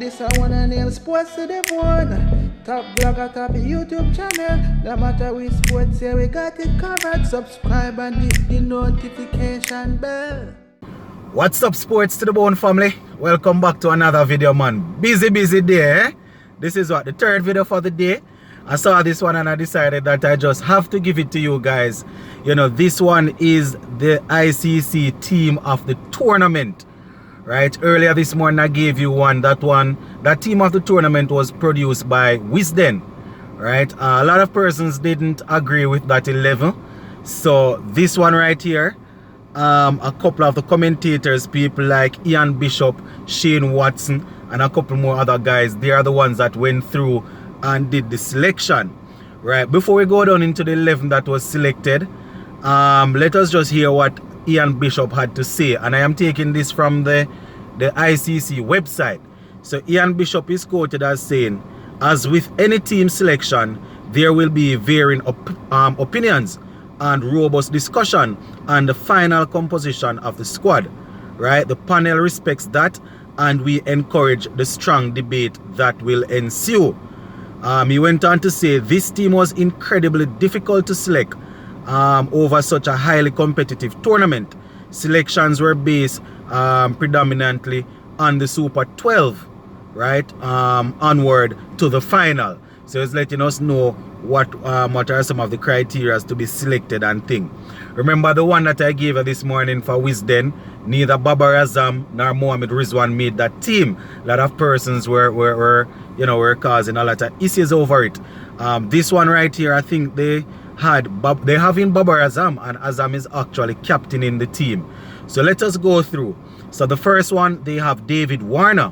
This I wanna nail sports to the bone. Top blogger, top YouTube channel. No matter which sports here, we got it covered. Subscribe and hit the notification bell. What's up, sports to the bone family? Welcome back to another video, man. Busy day, eh? This is the third video for the day. I saw this one and I decided that I just have to give it to you guys. You know, this one is the ICC team of the tournament. Right, earlier this morning I gave you one. That team of the tournament was produced by Wisden. Right, a lot of persons didn't agree with that 11. So this one right here, a couple of the commentators, people like Ian Bishop, Shane Watson, and a couple more other guys, they are the ones that went through and did the selection. Right, before we go down into the 11 that was selected, let us just hear what Ian Bishop had to say, and I am taking this from the ICC website. So Ian Bishop is quoted as saying, as with any team selection, there will be varying opinions and robust discussion on the final composition of the squad. Right, the panel respects that, and we encourage the strong debate that will ensue. He went on to say this team was incredibly difficult to select over such a highly competitive tournament. Selections were based predominantly on the Super 12, right, onward to the final. So it's letting us know what are some of the criteria to be selected and thing. Remember the one that I gave you this morning for Wisden, neither Babar Azam nor Mohamed Rizwan made that team. A lot of persons were causing a lot of issues over it. This one right here, I think they having Babar Azam, and Azam is actually captaining the team. So let us go through. So the first one, they have David Warner,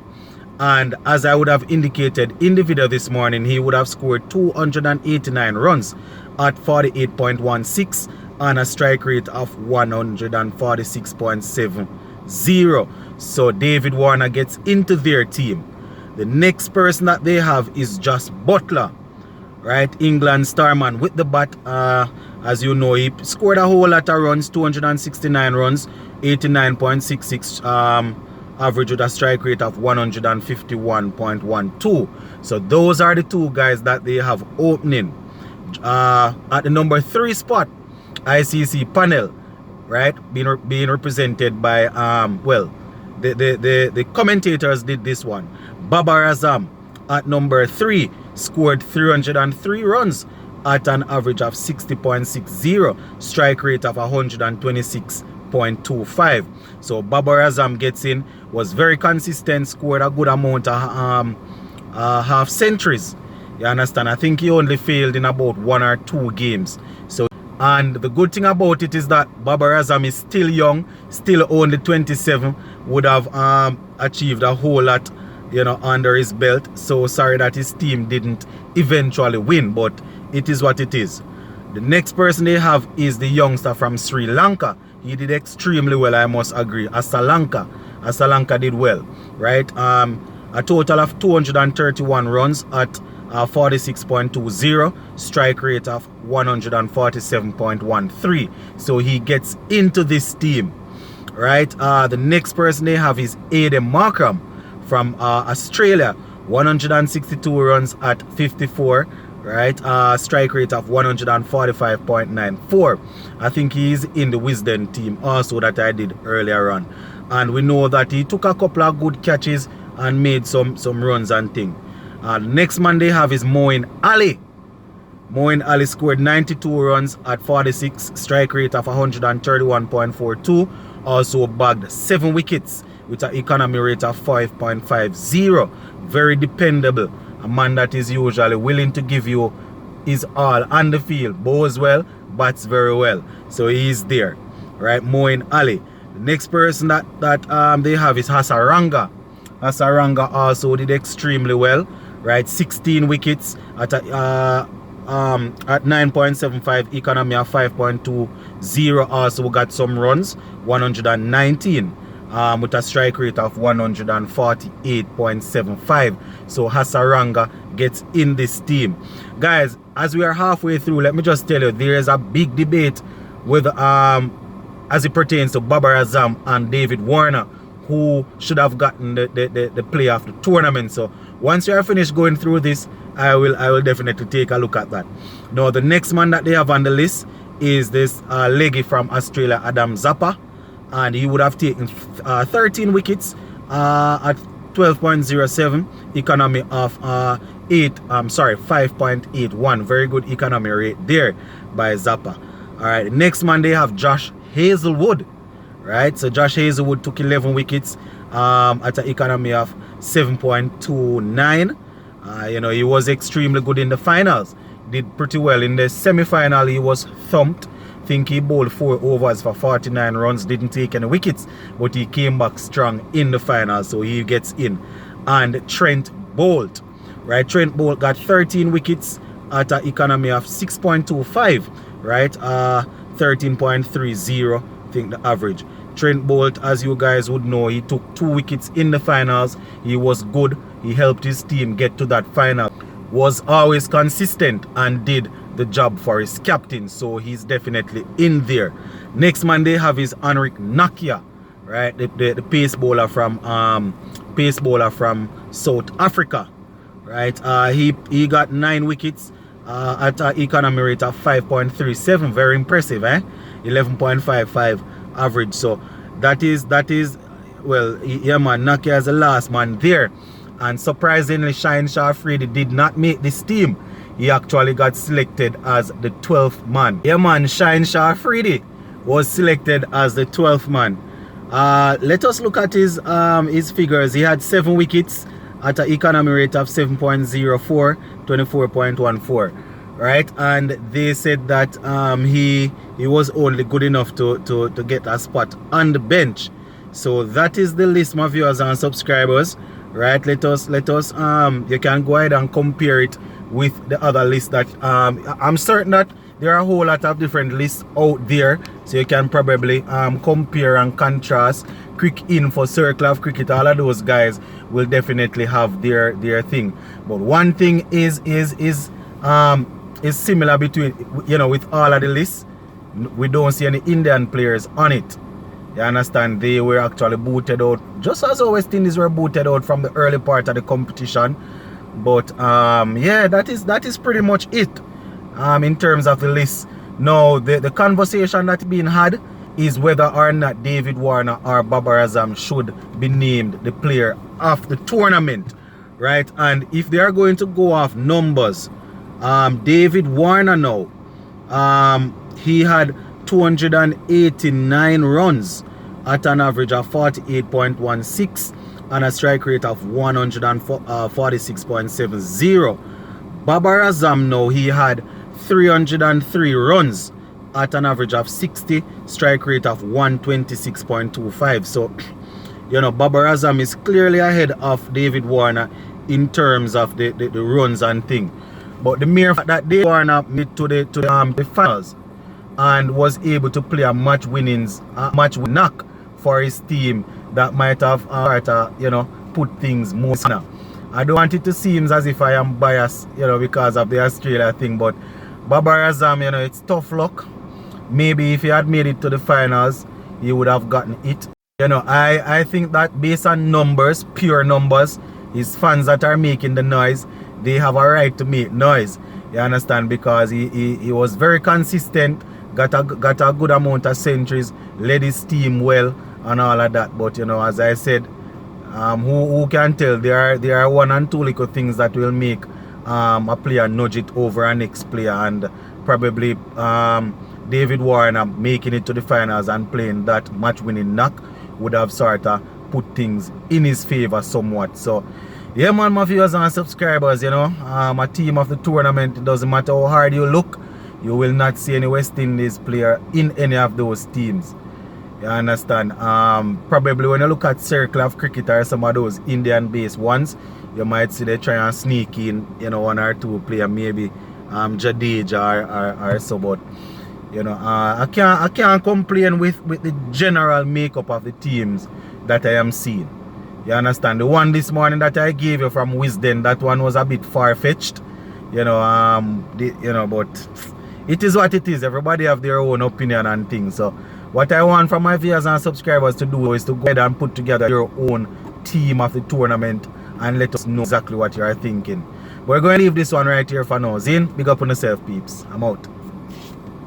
and as I would have indicated in the video this morning, he would have scored 289 runs at 48.16 and a strike rate of 146.70. So David Warner gets into their team. The next person that they have is Josh Butler, right, England starman with the bat. As you know, he scored a whole lot of runs, 269 runs, 89.66 average with a strike rate of 151.12. So those are the two guys that they have opening. At the number 3 spot, ICC panel, right, being represented by the commentators did this one. Babar Azam at number 3 scored 303 runs at an average of 60.60, strike rate of 126.25. So Babar Azam gets in, was very consistent, scored a good amount of half centuries. You understand? I think he only failed in about 1 or 2 games. So, and the good thing about it is that Babar Azam is still young, still only 27, would have achieved a whole lot, you know, under his belt. So sorry that his team didn't eventually win, but it is what it is. The next person they have is the youngster from Sri Lanka. He did extremely well, I must agree. Asalanka did well, right? A total of 231 runs at 46.20, strike rate of 147.13. So he gets into this team, right? The next person they have is Aiden Markram from Australia, 162 runs at 54, right? Strike rate of 145.94. I think he is in the Wisden team also that I did earlier on. And we know that he took a couple of good catches and made some runs and thing. Next man they have is Moeen Ali. Moeen Ali scored 92 runs at 46, strike rate of 131.42. Also bagged 7 wickets with an economy rate of 5.50. Very dependable. A man that is usually willing to give you his all on the field. Bowls well, bats very well. So he is there, right? Moeen Ali. The next person that they have is Hasaranga. Hasaranga also did extremely well, right? 16 wickets at 9.75, economy of 5.20. Also got some runs, 119. With a strike rate of 148.75. So Hasaranga gets in this team. Guys, as we are halfway through, let me just tell you, there is a big debate with as it pertains to Babar Azam and David Warner, who should have gotten the player of the tournament. So once you are finished going through this, I will definitely take a look at that. Now the next man that they have on the list is this leggy from Australia, Adam Zappa, and he would have taken 13 wickets at 12.07, economy of 5.81. Very good economy rate there by Zappa. All right, the next man they have Josh Hazelwood. Right, so Josh Hazelwood took 11 wickets at an economy of 7.29. You know, he was extremely good in the finals. Did pretty well in the semi-final. He was thumped. Think he bowled 4 overs for 49 runs, didn't take any wickets, but he came back strong in the final, so he gets in. And Trent Boult, right? Trent Boult got 13 wickets at an economy of 6.25, right? 13.30, I think the average. Trent Boult, as you guys would know, he took 2 wickets in the finals. He was good. He helped his team get to that final. Was always consistent and did the job for his captain, so he's definitely in there. Next man they have is Henrikh Nakkia, right? The pace bowler from South Africa, right? He got 9 wickets at an economy rate of 5.37. Very impressive, 11.55 average. So that is well, yeah man, Nakkia is the last man there. And surprisingly, Shaheen Shah Afridi did not make this team. He actually got selected as the 12th man. Yeah man, Shaheen Shah Afridi was selected as the 12th man. Let us look at his figures. He had 7 wickets at an economy rate of 7.04, 24.14. Right, and they said that he was only good enough to get a spot on the bench. So that is the list, my viewers and subscribers. Right, let us you can go ahead and compare it with the other list that I'm certain that there are a whole lot of different lists out there, so you can probably compare and contrast. Quick Info, Circle of Cricket, all of those guys will definitely have their thing. But one thing is similar between, you know, with all of the lists. We don't see any Indian players on it. You understand? They were actually booted out, just as our West Indies were booted out from the early part of the competition. But yeah, that is pretty much it in terms of the list. Now the conversation that's being had is whether or not David Warner or Babar Azam should be named the player of the tournament, right? And if they are going to go off numbers, David Warner now, he had 289 runs at an average of 48.16 and a strike rate of 146.70. Babar Azam now, he had 303 runs at an average of 60, strike rate of 126.25. So, you know, Babar Azam is clearly ahead of David Warner in terms of the runs and thing. But the mere fact that David Warner made to the finals and was able to play a match knock for his team, that might have you know, put things more now. I don't want it to seem as if I am biased, you know, because of the Australia thing, but Babar Azam, you know, it's tough luck. Maybe if he had made it to the finals, he would have gotten it. You know, I think that based on numbers, pure numbers, his fans that are making the noise, they have a right to make noise. You understand? Because he was very consistent, got a good amount of centuries, led his team well and all of that. But you know, as I said, who can tell? There are 1 and 2 little things that will make a player nudge it over a next player, and probably David Warner making it to the finals and playing that match-winning knock would have sort of put things in his favor somewhat. So yeah man, my viewers and subscribers, you know, a team of the tournament, it doesn't matter how hard you look, you will not see any West Indies player in any of those teams. You understand? Probably when you look at Circle of Cricket or some of those Indian based ones, you might see they try and sneak in, you know, 1 or 2 player, maybe Jadeja or so. But you know, I can't complain with the general makeup of the teams that I am seeing. You understand? The one this morning that I gave you from Wisden, that one was a bit far-fetched. You know, but it is what it is. Everybody have their own opinion and things. So What I want from my viewers and subscribers to do is to go ahead and put together your own team of the tournament and let us know exactly what you are thinking. We're going to leave this one right here for now. Zin, big up on yourself, peeps. I'm out.